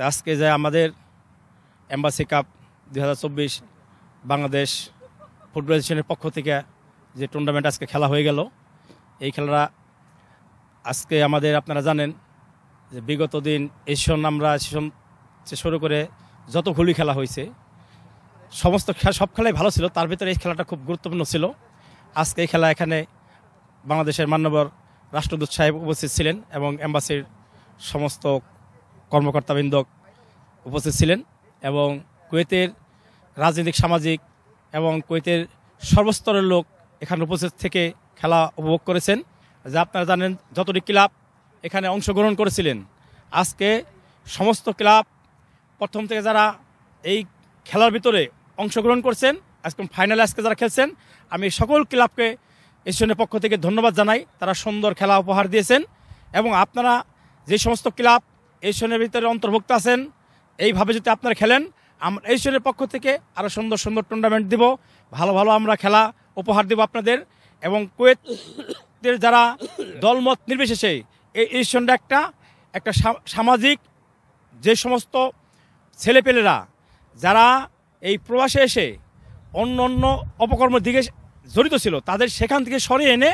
আজকে যে আমাদের এম্বাসি কাপ 2024 বাংলাদেশ ফুটবল অ্যাসোসিয়েশনের পক্ষ থেকে যে টুর্নামেন্ট আজকে খেলা হয়ে গেল, এই খেলাটা আজকে আমাদের আপনারা জানেন যে বিগত দিন এশিয়ান শুরু করে যতগুলি খেলা হয়েছে সব খেলাই ভালো ছিল, তার ভিতরে এই খেলাটা খুব গুরুত্বপূর্ণ ছিল। আজকে এই খেলা এখানে বাংলাদেশের মাননীয় রাষ্ট্রদূত সাহেব উপস্থিত ছিলেন এবং এম্বাসির সমস্ত কর্মকর্তাবৃন্দ উপস্থিত ছিলেন এবং কুয়েতের রাজনৈতিক সামাজিক এবং কুয়েতের সর্বস্তরের লোক এখানে উপস্থিত থেকে খেলা উপভোগ করেছেন। যা আপনারা জানেন যতটি ক্লাব এখানে অংশগ্রহণ করেছিলেন, আজকে সমস্ত ক্লাব প্রথম থেকে যারা এই খেলার ভিতরে অংশগ্রহণ করছেন, আজকে ফাইনালে আজকে যারা খেলছেন, আমি সকল ক্লাবকে এশিয়ানের পক্ষ থেকে ধন্যবাদ জানাই। তারা সুন্দর খেলা উপহার দিয়েছেন এবং আপনারা যে সমস্ত ক্লাব এশিয়ানের ভিতরে অন্তর্ভুক্ত আছেন, এইভাবে যদি আপনারা খেলেন, আমরা এশিয়ানের পক্ষ থেকে আরও সুন্দর সুন্দর টুর্নামেন্ট দিব, ভালো ভালো আমরা খেলা উপহার দেব আপনাদের। এবং কুয়েতের যারা দলমত নির্বিশেষে এই এশিয়ানটা একটা সামাজিক যে সমস্ত ছেলেপেলেরা যারা এই প্রবাসে এসে অন্য অন্য অপকর্মের দিকে জড়িত ছিল, তাদের সেখান থেকে সরিয়ে এনে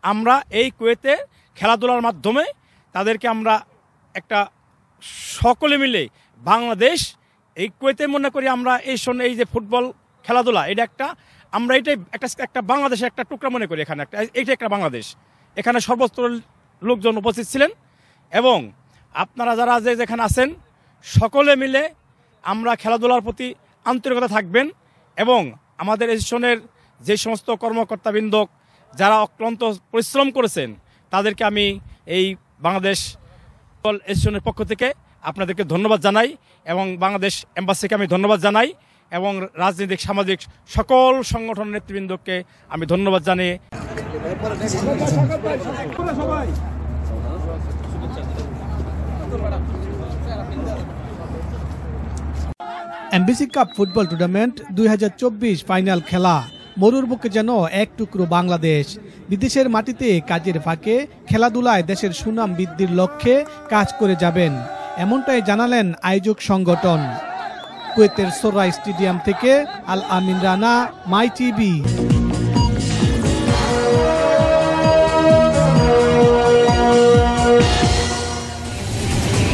আমরা এই কুয়েতে খেলাধুলার মাধ্যমে তাদেরকে আমরা একটা সকলে মিলে বাংলাদেশ এই কুয়েতে মনে করি আমরা এই যে ফুটবল খেলাধুলা এটা আমরা এটাই একটা বাংলাদেশের একটা টুকরা মনে করি। এখানে এইটা একটা বাংলাদেশ, এখানে সর্বস্তরের লোকজন উপস্থিত ছিলেন এবং আপনারা যারা যেখানে আছেন সকলে মিলে আমরা খেলাধুলার প্রতি আন্তরিকতা থাকবেন এবং আমাদের এসোসিয়েশনের যে সমস্ত কর্মকর্তাবৃন্দ যারা অক্লান্ত পরিশ্রম করেছেন তাদেরকে আমি এই বাংলাদেশ ফুটবল এসোসিয়েশনের পক্ষ থেকে আপনাদেরকে ধন্যবাদ জানাই এবং বাংলাদেশ এম্বাসিকে আমি ধন্যবাদ জানাই এবং রাজনৈতিক সামাজিক সকল সংগঠন নেতৃবৃন্দকে আমি ধন্যবাদ জানিয়ে MBC cup football tournament 2024 final খেলা মরুর বুকে যেন এক টুকরো বাংলাদেশ। বিদেশের মাটিতে কাজের ফাঁকে খেলাধুলায় দেশের সুনাম বৃদ্ধির লক্ষ্যে কাজ করে যাবেন, এমনটাই জানালেন আয়োজক সংগঠন। কুয়েতের সোররাই স্টেডিয়াম থেকে আল আমিন রানা, মাই টিভি।